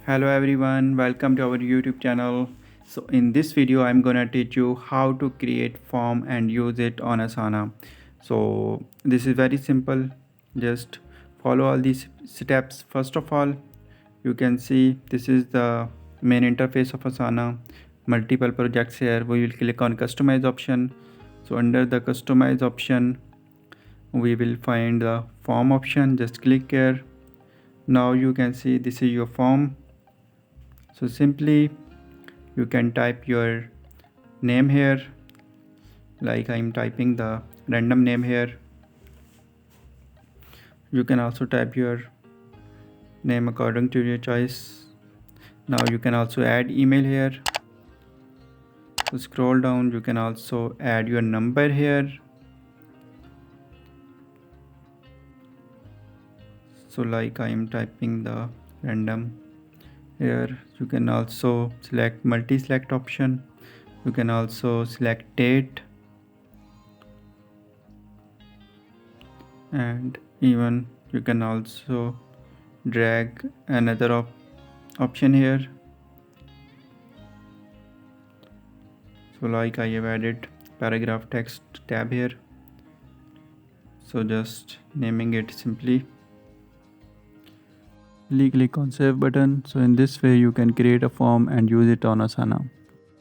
Hello everyone, welcome to our YouTube channel. So in this video I'm gonna teach you how to create form and use it on Asana. So this is very simple, just follow all these steps. First of all, you can see this is the main interface of Asana. Multiple projects here. We will click on customize option. So under the customize option we will find the form option. Just click here. Now you can see this is your form. So simply you can type your name here, like I'm typing the random name here. You can also type your name according to your choice. Now you can also add email here. So scroll down, you can also add your number here. So like I am typing the random here. You can also select multi-select option. You can also select date, and even you can also drag another option here. So like I have added paragraph text tab here, so just naming it simply. Click on save button. So in this way you can create a form and use it on Asana.